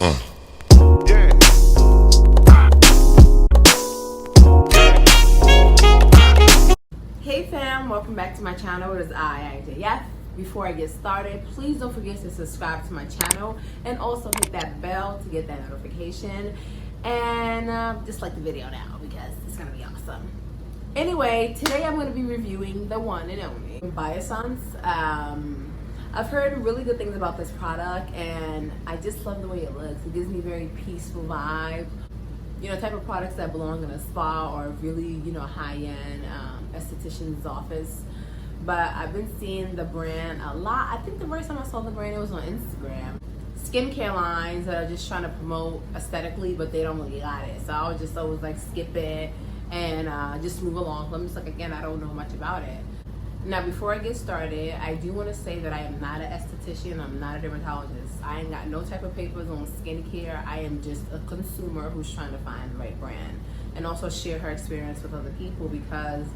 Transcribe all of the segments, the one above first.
Hey fam, welcome back to my channel. It is IJF. Before I get started, please don't forget to subscribe to my channel and also hit that bell to get that notification. And just like the video now because it's gonna be awesome. Anyway, today I'm going to be reviewing the one and only Bissance. I've heard really good things about this product and I just love the way it looks. It gives me a very peaceful vibe. You know, type of products that belong in a spa or really, you know, high-end esthetician's office. But I've been seeing the brand a lot. I think the first time I saw the brand, it was on Instagram. Skincare lines that are just trying to promote aesthetically, but they don't really got it. So I would just always like skip it and just move along. I'm just like, again, I don't know much about it. Now, before I get started, I do want to say that I am not an esthetician. I'm not a dermatologist. I ain't got no type of papers on skincare. I am just a consumer who's trying to find the right brand and also share her experience with other people because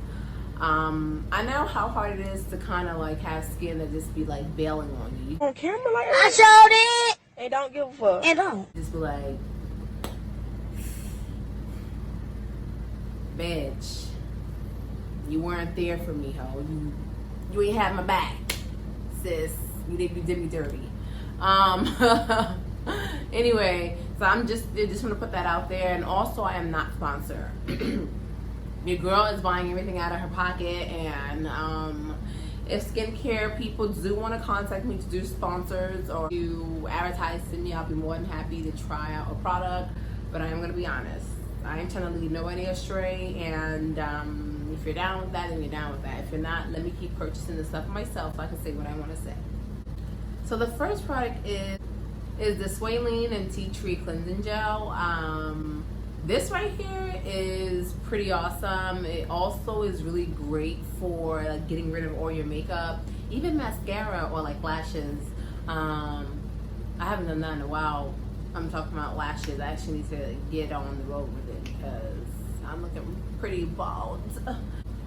I know how hard it is to kind of like have skin that just be like bailing on you. On camera like I showed it. and don't give a fuck. And don't. Just be like, bitch, you weren't there for me, ho. You ain't had my back, sis. You did me dirty. Anyway, so I just want to put that out there, and also I am not sponsored. Your girl is buying everything out of her pocket, and if skincare people do want to contact me to do sponsors or to advertise to me, I'll be more than happy to try out a product. But I am going to be honest. I ain't trying to lead nobody astray, and if you're down with that, then you're down with that. If you're not, let me keep purchasing the stuff myself so I can say what I want to say. So the first product is the Squalene and Tea Tree Cleansing Gel. This right here is pretty awesome. It also is really great for like getting rid of all your makeup, even mascara or like lashes. I haven't done that in a while. I'm talking about lashes. I actually need to get on the road with it because I'm looking pretty bald.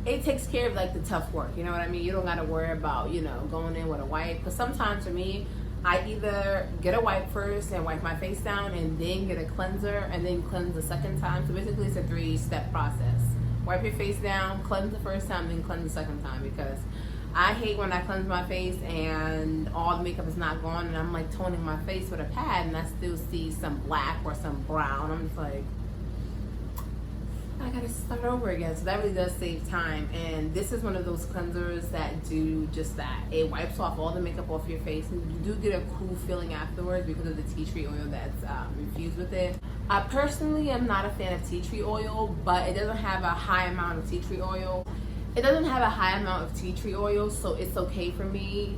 It takes care of like the tough work, you know what I mean? You don't gotta worry about, you know, going in with a wipe. Because sometimes for me, I either get a wipe first and wipe my face down and then get a cleanser and then cleanse the second time. So basically it's a 3-step process. Wipe your face down, cleanse the first time, then cleanse the second time, because I hate when I cleanse my face and all the makeup is not gone and I'm like toning my face with a pad and I still see some black or some brown. I'm just like, I gotta start over again. So that really does save time. And this is one of those cleansers that do just that. It wipes off all the makeup off your face and you do get a cool feeling afterwards because of the tea tree oil that's infused with it. I personally am not a fan of tea tree oil, but it doesn't have a high amount of tea tree oil. It doesn't have a high amount of tea tree oil, so it's okay for me.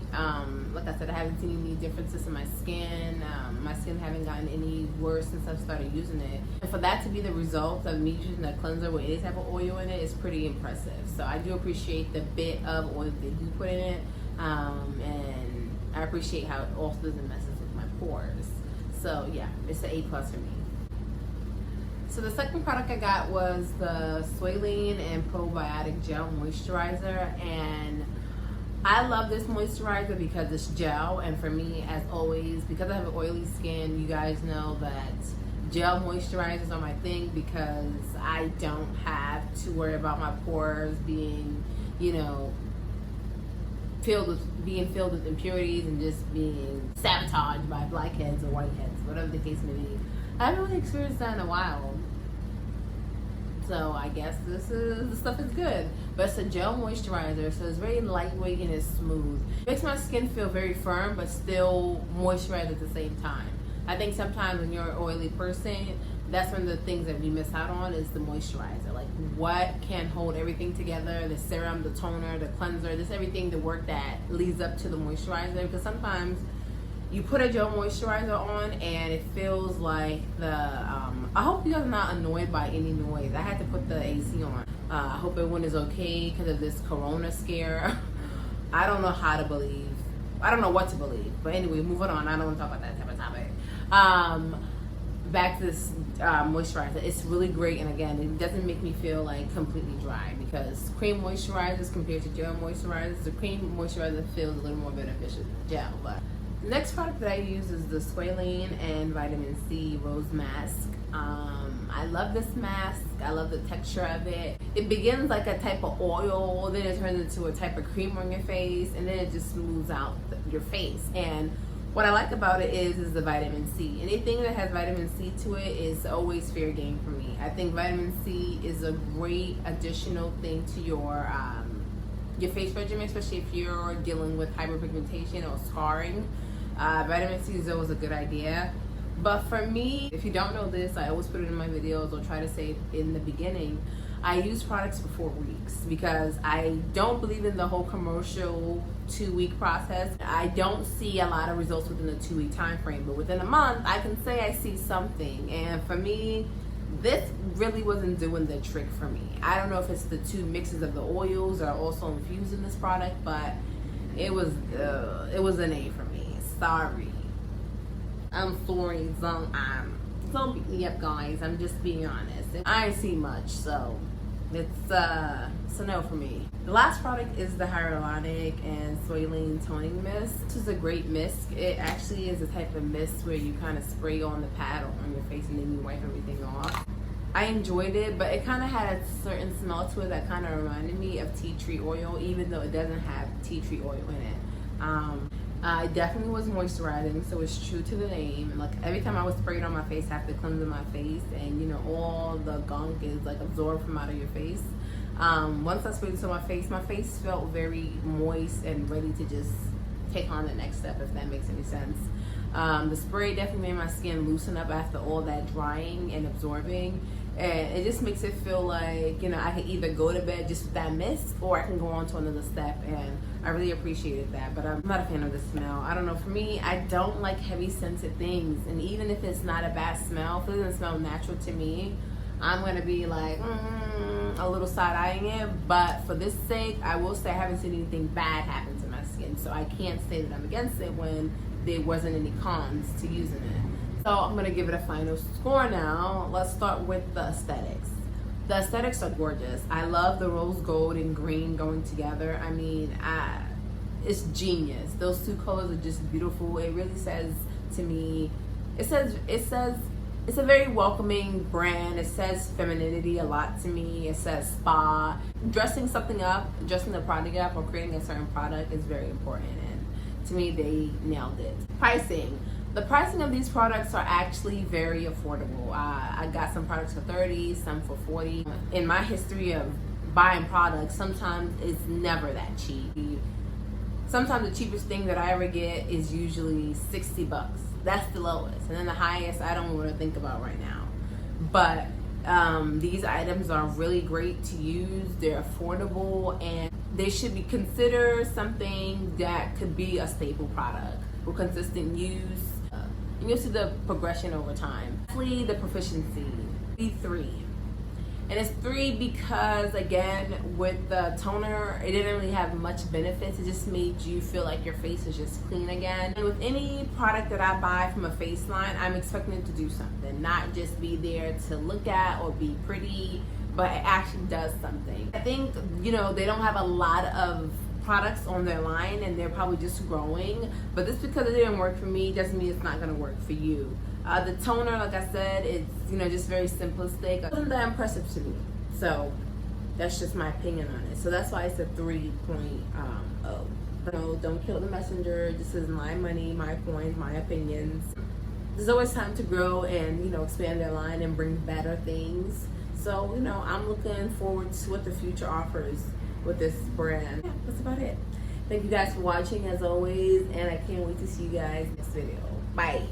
Like I said, I haven't seen any differences in my skin. My skin haven't gotten any worse since I've started using it. And for that to be the result of me using a cleanser with any type of oil in it is pretty impressive. So I do appreciate the bit of oil they do put in it. And I appreciate how it also doesn't mess with my pores. So yeah, it's an A+ for me. So the second product I got was the Squalene and Probiotic Gel Moisturizer, and I love this moisturizer because it's gel, and for me, as always, because I have an oily skin, you guys know that gel moisturizers are my thing because I don't have to worry about my pores being, you know, filled with impurities and just being sabotaged by blackheads or whiteheads, whatever the case may be. I haven't really experienced that in a while. So I guess the stuff is good. But it's a gel moisturizer, so it's very lightweight and it's smooth. It makes my skin feel very firm, but still moisturized at the same time. I think sometimes when you're an oily person, that's one of the things that we miss out on is the moisturizer. Like what can hold everything together, the serum, the toner, the cleanser, this everything, the work that leads up to the moisturizer. Because sometimes you put a gel moisturizer on and it feels like I hope you guys are not annoyed by any noise. I had to put the AC on. I hope everyone is okay because of this corona scare. I don't know how to believe. I don't know what to believe. But anyway, moving on. I don't want to talk about that type of topic. Back to this moisturizer. It's really great, and again, it doesn't make me feel like completely dry because cream moisturizers compared to gel moisturizers, the cream moisturizer feels a little more beneficial than gel, but Next product that I use is the squalane and vitamin C rose mask. I love this mask. I love the texture of it. It begins like a type of oil, then it turns into a type of cream on your face, and then it just smooths out your face. And what I like about it is the vitamin C. Anything that has vitamin C to it is always fair game for me. I think vitamin C is a great additional thing to your face regimen, especially if you're dealing with hyperpigmentation or scarring. Vitamin C is always a good idea. But for me, if you don't know this, I always put it in my videos or try to say it in the beginning, I use products for 4 weeks because I don't believe in the whole commercial 2-week process. I don't see a lot of results within a 2-week time frame, but within a month, I can say I see something. And for me, this really wasn't doing the trick for me. I don't know if it's the 2 mixes of the oils are also infused in this product, but it was an A for me. Sorry. I'm sorry. Don't beat me up, guys. I'm just being honest. I ain't see much, so it's a no for me. The last product is the hyaluronic and squalane toning mist. This is a great mist. It actually is a type of mist where you kind of spray on the pad or on your face and then you wipe everything off. I enjoyed it, but it kind of had a certain smell to it that kind of reminded me of tea tree oil, even though it doesn't have tea tree oil in it. I definitely was moisturizing, so it's true to the name. Like every time I would spray it on my face, I have to cleanse my face, and you know all the gunk is like absorbed from out of your face. Once I sprayed this on my face felt very moist and ready to just take on the next step, if that makes any sense. The spray definitely made my skin loosen up after all that drying and absorbing, and it just makes it feel like, you know, I can either go to bed just with that mist or I can go on to another step, and I really appreciated that. But I'm not a fan of the smell. I don't know, for me, I don't like heavy scented things, and even if it's not a bad smell, if it doesn't smell natural to me, I'm gonna be like a little side-eyeing it. But for this sake, I will say I haven't seen anything bad happen to my skin, so I can't say that I'm against it when there wasn't any cons to using it. So I'm gonna give it a final score now. Let's start with the aesthetics. The aesthetics are gorgeous. I love the rose gold and green going together. I mean, it's genius. Those 2 colors are just beautiful. It really says to me, it says it's a very welcoming brand. It says femininity a lot to me. It says spa. Dressing something up, dressing the product up, or creating a certain product is very important. And to me, they nailed it. Pricing. The pricing of these products are actually very affordable. I got some products for $30, some for $40. In my history of buying products, sometimes it's never that cheap. Sometimes the cheapest thing that I ever get is usually $60. That's the lowest. And then the highest, I don't want to think about right now. But these items are really great to use. They're affordable, and they should be considered something that could be a staple product with consistent use. And you'll see the progression over time. Lastly, the proficiency, B3. And it's 3 because, again, with the toner, it didn't really have much benefits. It just made you feel like your face is just clean again. And with any product that I buy from a face line, I'm expecting it to do something, not just be there to look at or be pretty, but it actually does something. I think, you know, they don't have a lot of products on their line, and they're probably just growing, but just because it didn't work for me doesn't mean it's not going to work for you. The toner, like I said, it's, you know, just very simplistic. It wasn't that impressive to me, so that's just my opinion on it. So that's why it's a 3.0. So don't kill the messenger. This is my money, my coins, my opinions. There's always time to grow and, you know, expand their line and bring better things. So, you know, I'm looking forward to what the future offers with this brand. Yeah, that's about it. Thank you guys for watching as always, and I can't wait to see you guys next video. Bye.